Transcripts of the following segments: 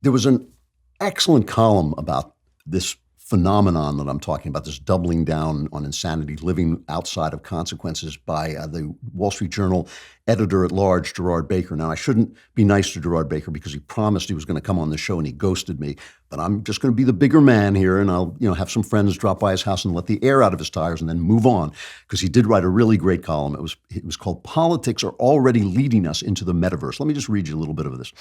There was an excellent column about this phenomenon that I'm talking about, this doubling down on insanity, living outside of consequences, by the Wall Street Journal editor-at-large, Gerard Baker. Now, I shouldn't be nice to Gerard Baker because he promised he was going to come on the show and he ghosted me. But I'm just going to be the bigger man here, and I'll have some friends drop by his house and let the air out of his tires and then move on, because he did write a really great column. It was called "Politics Are Already Leading Us into the Metaverse." Let me just read you a little bit of this.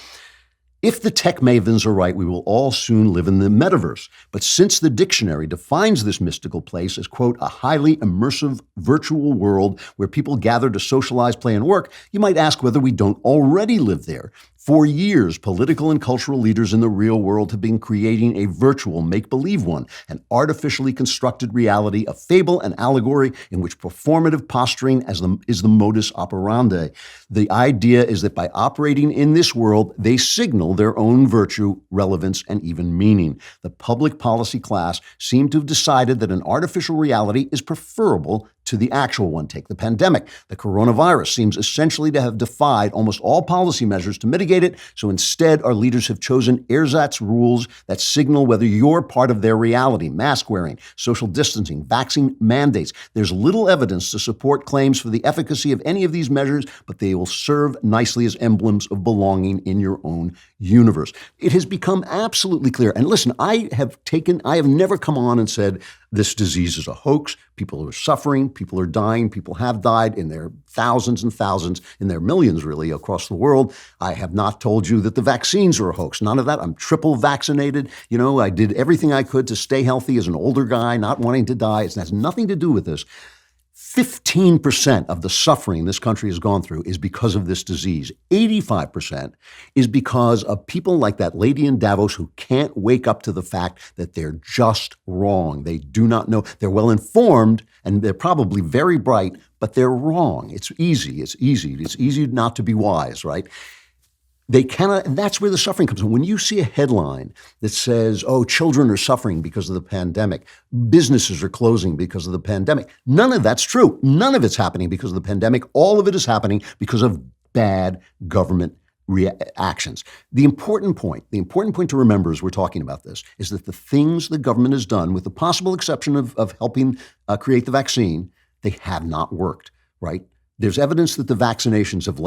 If the tech mavens are right, we will all soon live in the metaverse. But since the dictionary defines this mystical place as, quote, a highly immersive virtual world where people gather to socialize, play, and work, you might ask whether we don't already live there. For years, political and cultural leaders in the real world have been creating a virtual make-believe one, an artificially constructed reality, a fable and allegory in which performative posturing is the modus operandi. The idea is that by operating in this world, they signal their own virtue, relevance, and even meaning. The public policy class seem to have decided that an artificial reality is preferable to the actual one. Take the pandemic. The coronavirus seems essentially to have defied almost all policy measures to mitigate it, so instead our leaders have chosen ersatz rules that signal whether you're part of their reality: mask wearing, social distancing, vaccine mandates. There's little evidence to support claims for the efficacy of any of these measures, but they will serve nicely as emblems of belonging in your own universe. It has become absolutely clear. And listen, I have never come on and said this disease is a hoax. People are suffering. People are dying. People have died in their thousands and thousands, in their millions, really, across the world. I have not told you that the vaccines are a hoax. None of that. I'm triple vaccinated. I did everything I could to stay healthy as an older guy, not wanting to die. It has nothing to do with this. 15% of the suffering this country has gone through is because of this disease. 85% is because of people like that lady in Davos who can't wake up to the fact that they're just wrong. They do not know. They're well informed and they're probably very bright, but they're wrong. It's easy. It's easy not to be wise, right? They cannot, and that's where the suffering comes from. When you see a headline that says, oh, children are suffering because of the pandemic, businesses are closing because of the pandemic, none of that's true. None of it's happening because of the pandemic. All of it is happening because of bad government actions. The important point to remember as we're talking about this is that the things the government has done, with the possible exception of helping create the vaccine, they have not worked, right? There's evidence that the vaccinations have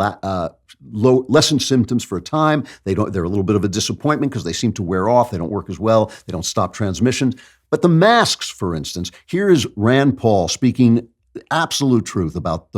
lessened symptoms for a time. They're a little bit of a disappointment because they seem to wear off. They don't work as well. They don't stop transmissions. But the masks, for instance, here is Rand Paul speaking absolute truth about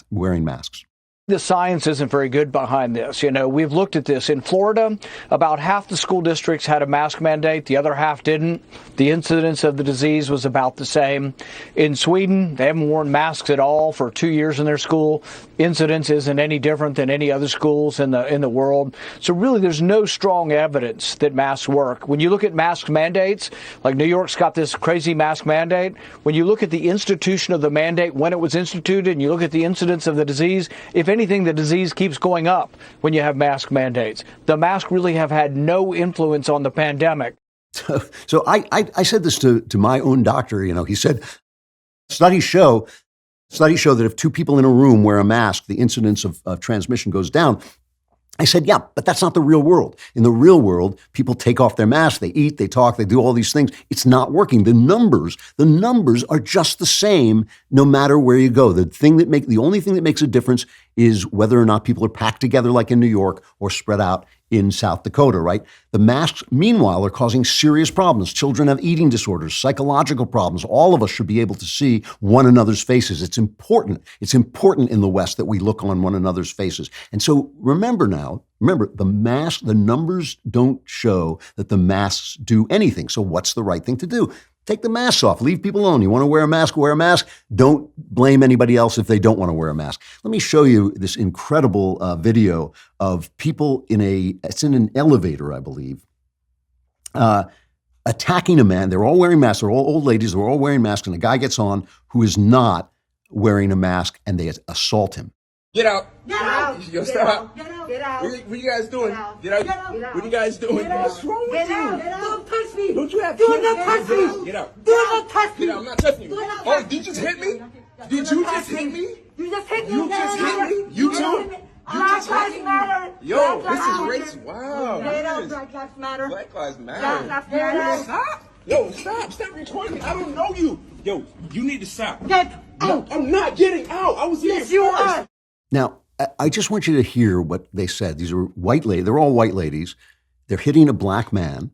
wearing masks. The science isn't very good behind this. We've looked at this. In Florida, about half the school districts had a mask mandate. The other half didn't. The incidence of the disease was about the same. In Sweden, they haven't worn masks at all for 2 years in their school. Incidence isn't any different than any other schools in the world. So really, there's no strong evidence that masks work. When you look at mask mandates, like New York's got this crazy mask mandate, when you look at the institution of the mandate, when it was instituted, and you look at the incidence of the disease, if anything, the disease keeps going up when you have mask mandates. The masks really have had no influence on the pandemic. So I said this to my own doctor. He said, studies show that if two people in a room wear a mask, the incidence of transmission goes down. I said, yeah, but that's not the real world. In the real world, people take off their masks, they eat, they talk, they do all these things. It's not working. The numbers are just the same no matter where you go. The only thing that makes a difference is whether or not people are packed together like in New York or spread out in South Dakota, right? The masks, meanwhile, are causing serious problems. Children have eating disorders, psychological problems. All of us should be able to see one another's faces. It's important. It's important in the West that we look on one another's faces. And so remember, the numbers don't show that the masks do anything. So what's the right thing to do? Take the masks off. Leave people alone. You want to wear a mask, wear a mask. Don't blame anybody else if they don't want to wear a mask. Let me show you this incredible video of people it's in an elevator, I believe, attacking a man. They're all wearing masks. They're all old ladies. They're all wearing masks. And a guy gets on who is not wearing a mask, and they assault him. Get out. Get out. Yo, stop. Get out. Get out. What you guys doing? Get out. Get out. What are you guys doing? What's wrong with Get out. you? Don't touch me. Don't you have Do kids? not touch me. Get out. Do not touch me. Get out. I'm not touching you. Do not Oh, touch did you just hit me? Do Did not you touch just hit me? You just hit me. You just hit me? You too? Black Lives Matter. Yo, Black this is Lives racist. Wow. Matter. Black Lives Matter. Black Lives Black Matter. Lives Matter. Stop. Yo, stop recording me. I don't know you. Yo, you need to stop. Get No, out. I'm not getting out. I was here Yes, you first. are. Now, I just want you to hear what they said. These are white ladies. They're all white ladies. They're hitting a black man,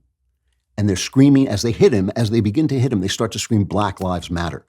and they're screaming as they hit him. As they begin to hit him, they start to scream, Black Lives Matter.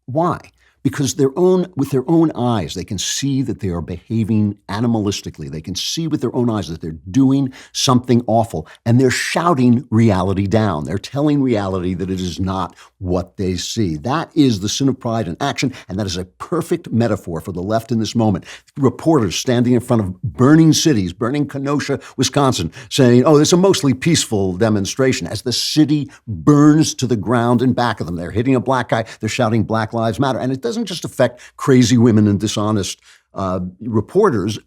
Why? Because with their own eyes, they can see that they are behaving animalistically. They can see with their own eyes that they're doing something awful, and they're shouting reality down. They're telling reality that it is not what they see. That is the sin of pride in action, and that is a perfect metaphor for the left in this moment. Reporters standing in front of burning cities, burning Kenosha, Wisconsin, saying, oh, it's a mostly peaceful demonstration, as the city burns to the ground in back of them. They're hitting a black guy. They're shouting Black Lives Matter. And it doesn't just affect crazy women and dishonest reporters.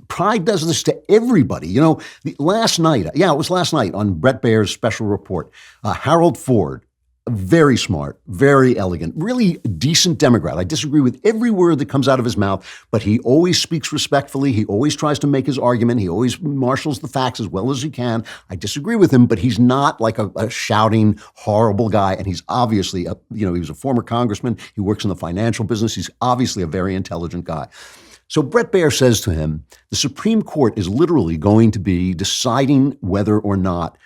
Pride does this to everybody. You know, it was last night on Brett Baer's special report, Harold Ford, very smart, very elegant, really decent Democrat. I disagree with every word that comes out of his mouth, but he always speaks respectfully. He always tries to make his argument. He always marshals the facts as well as he can. I disagree with him, but he's not like a shouting, horrible guy. And he's obviously, he was a former congressman. He works in the financial business. He's obviously a very intelligent guy. So Brett Baer says to him, the Supreme Court is literally going to be deciding whether or not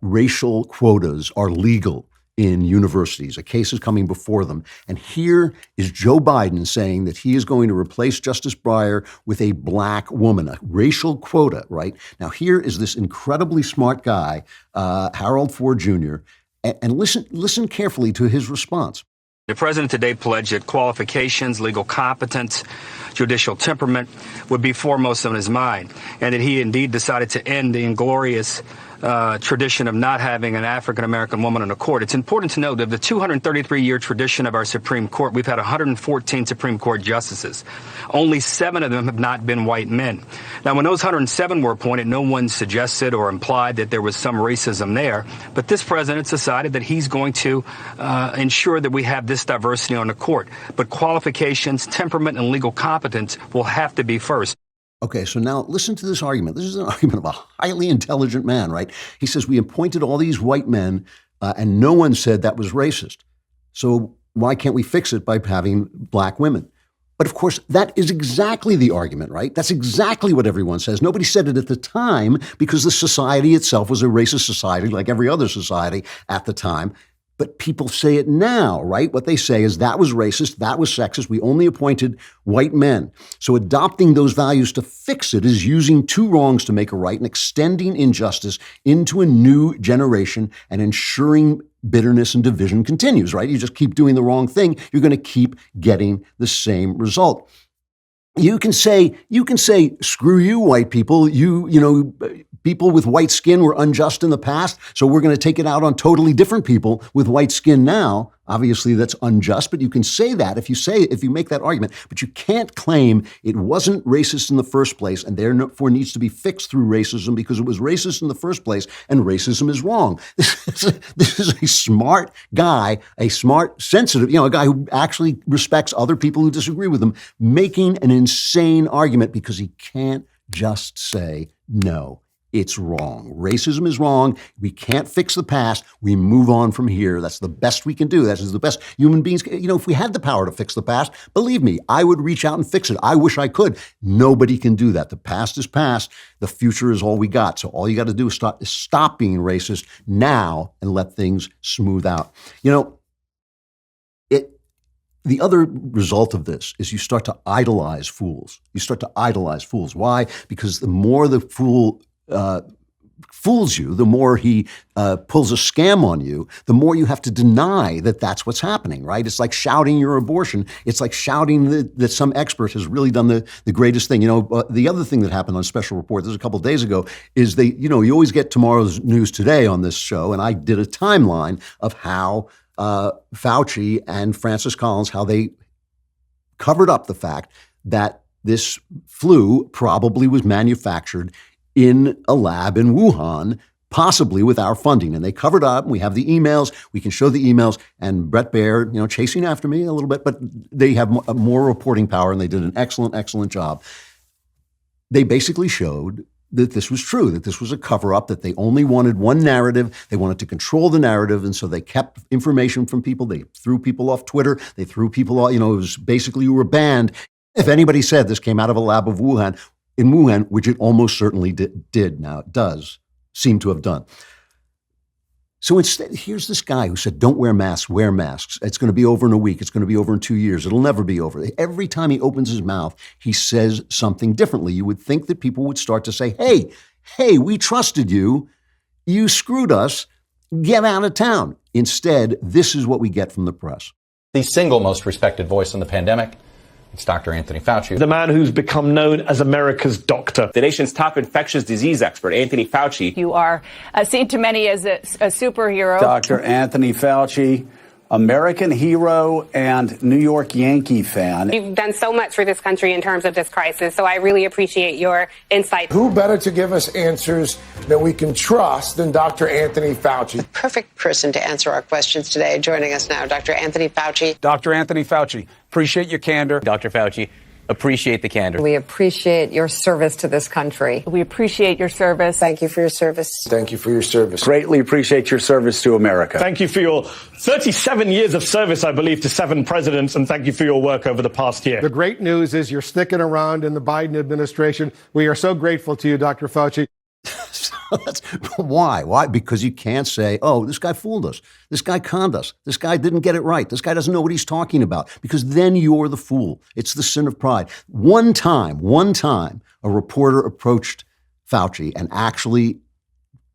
racial quotas are legal in universities. A case is coming before them. And here is Joe Biden saying that he is going to replace Justice Breyer with a black woman, a racial quota, right? Now, here is this incredibly smart guy, Harold Ford Jr., and listen carefully to his response. The president today pledged that qualifications, legal competence, judicial temperament would be foremost on his mind, and that he indeed decided to end the inglorious tradition of not having an African-American woman on the court. It's important to note that the 233-year tradition of our Supreme Court, we've had 114 Supreme Court justices. Only 7 of them have not been white men. Now, when those 107 were appointed, no one suggested or implied that there was some racism there. But this president decided that he's going to ensure that we have this diversity on the court. But qualifications, temperament, and legal competence will have to be first. Okay, so now listen to this argument. This is an argument of a highly intelligent man, right? He says, we appointed all these white men and no one said that was racist. So why can't we fix it by having black women? But of course, that is exactly the argument, right? That's exactly what everyone says. Nobody said it at the time because the society itself was a racist society like every other society at the time. But people say it now, right? What they say is that was racist, that was sexist. We only appointed white men. So adopting those values to fix it is using two wrongs to make a right and extending injustice into a new generation and ensuring bitterness and division continues, right? You just keep doing the wrong thing, you're going to keep getting the same result. You can say, screw you, white people. People with white skin were unjust in the past, so we're going to take it out on totally different people with white skin now. Obviously, that's unjust, but you can say that if you make that argument. But you can't claim it wasn't racist in the first place and therefore needs to be fixed through racism because it was racist in the first place and racism is wrong. This is a smart guy, a smart, sensitive, a guy who actually respects other people who disagree with him, making an insane argument because he can't just say no. It's wrong. Racism is wrong. We can't fix the past. We move on from here. That's the best we can do. That is the best human beings. If we had the power to fix the past, believe me, I would reach out and fix it. I wish I could. Nobody can do that. The past is past. The future is all we got. So all you got to do is stop being racist now and let things smooth out. The other result of this is you start to idolize fools. Why? Because the more the fool fools you, the more he pulls a scam on you, the more you have to deny that that's what's happening, right? It's like shouting your abortion. It's like shouting that some expert has really done the greatest thing. The other thing that happened on Special Report, this was a couple of days ago, is you always get tomorrow's news today on this show, and I did a timeline of how Fauci and Francis Collins, how they covered up the fact that this flu probably was manufactured in a lab in Wuhan, possibly with our funding. And they covered up, and we have the emails, we can show the emails, and Brett Baer, chasing after me a little bit, but they have more reporting power, and they did an excellent, excellent job. they basically showed that this was true, that this was a cover-up, that they only wanted one narrative. They wanted to control the narrative, and so they kept information from people. They threw people off Twitter. They threw people off, it was basically you were banned. If anybody said this came out of a lab of in Wuhan, which it almost certainly did. Now, it does seem to have done. So instead, here's this guy who said, don't wear masks, wear masks. It's going to be over in a week. It's going to be over in 2 years. It'll never be over. Every time he opens his mouth, he says something differently. You would think that people would start to say, hey, we trusted you. You screwed us. Get out of town. Instead, this is what we get from the press. The single most respected voice in the pandemic, it's Dr. Anthony Fauci. The man who's become known as America's doctor. The nation's top infectious disease expert, Anthony Fauci. You are seen to many as a superhero. Dr. Anthony Fauci, American hero and New York Yankee fan. You've done so much for this country in terms of this crisis, so I really appreciate your insight. Who better to give us answers that we can trust than Dr. Anthony Fauci? The perfect person to answer our questions today. Joining us now, Dr. Anthony Fauci. Dr. Anthony Fauci, appreciate your candor. Dr. Fauci, appreciate the candor. We appreciate your service to this country. We appreciate your service. Thank you for your service. Thank you for your service. Greatly appreciate your service to America. Thank you for your 37 years of service, I believe, to 7 presidents, and thank you for your work over the past year. The great news is you're sticking around in the Biden administration. We are so grateful to you, Dr. Fauci. Why? Why? Because you can't say, oh, this guy fooled us. This guy conned us. This guy didn't get it right. This guy doesn't know what he's talking about. Because then you're the fool. It's the sin of pride. One time, a reporter approached Fauci and actually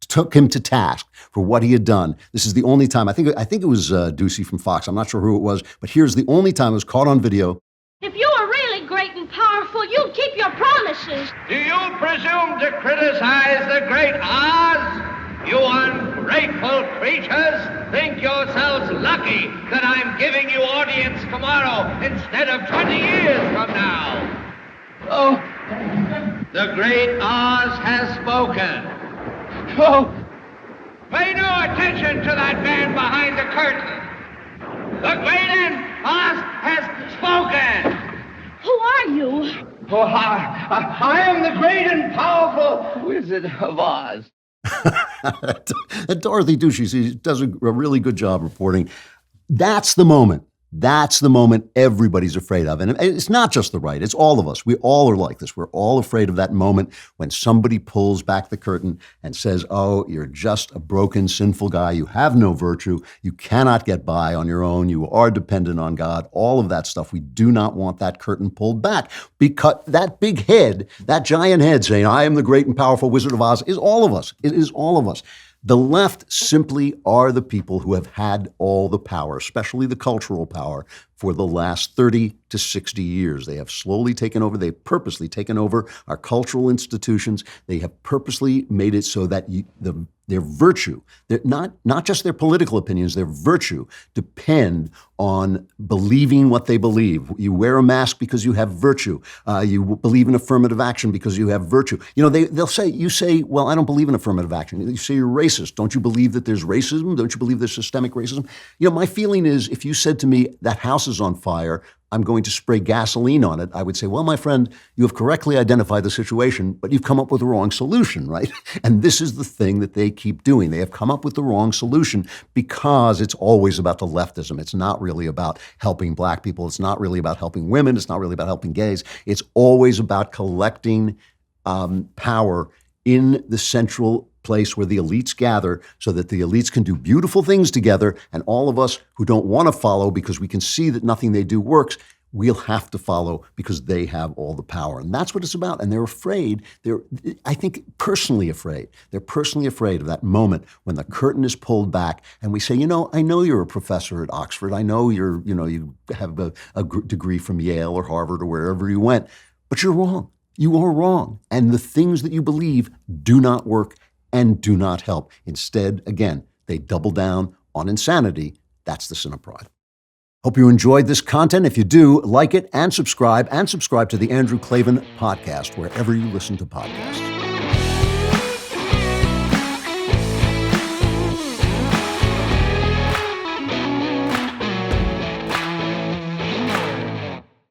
took him to task for what he had done. This is the only time. I think it was Ducey from Fox. I'm not sure who it was. But here's the only time it was caught on video. If you are really great and powerful, you'll keep your promises. Do you presume to criticize the great Oz? You ungrateful creatures think yourselves lucky that I'm giving you audience tomorrow instead of 20 years from now. Oh, the great Oz has spoken. Oh, pay no attention to that man behind the curtain. The great Oz has spoken. Who are you? Oh, I am the great and powerful Wizard of Oz. Dorothy Ducey does a really good job reporting. That's the moment. That's the moment everybody's afraid of. And it's not just the right. It's all of us. We all are like this. We're all afraid of that moment when somebody pulls back the curtain and says, oh, you're just a broken, sinful guy. You have no virtue. You cannot get by on your own. You are dependent on God. All of that stuff. We do not want that curtain pulled back because that big head, that giant head saying, I am the great and powerful Wizard of Oz is all of us. It is all of us. The left simply are the people who have had all the power, especially the cultural power, for the last 30 to 60 years. They have slowly taken over. They've purposely taken over our cultural institutions. They have purposely made it so that their virtue, not just their political opinions, their virtue depend on believing what they believe. You wear a mask because you have virtue. You believe in affirmative action because you have virtue. They'll say, you say, well, I don't believe in affirmative action. You say you're racist. Don't you believe that there's racism? Don't you believe there's systemic racism? My feeling is if you said to me, that house is on fire, I'm going to spray gasoline on it, I would say, well, my friend, you have correctly identified the situation, but you've come up with the wrong solution, right? And this is the thing that they keep doing. They have come up with the wrong solution because it's always about the leftism. It's not really about helping black people. It's not really about helping women. It's not really about helping gays. It's always about collecting power in the central place where the elites gather so that the elites can do beautiful things together, and all of us who don't want to follow because we can see that nothing they do works, we'll have to follow because they have all the power. And that's what it's about. And they're afraid. They're, I think, personally afraid. They're personally afraid of that moment when the curtain is pulled back and we say, I know you're a professor at Oxford. I know you have a degree from Yale or Harvard or wherever you went, but you're wrong. You are wrong. And the things that you believe do not work and do not help. Instead, again, they double down on insanity. That's the sin of pride. Hope you enjoyed this content. If you do, like it and subscribe to the Andrew Klavan podcast, wherever you listen to podcasts.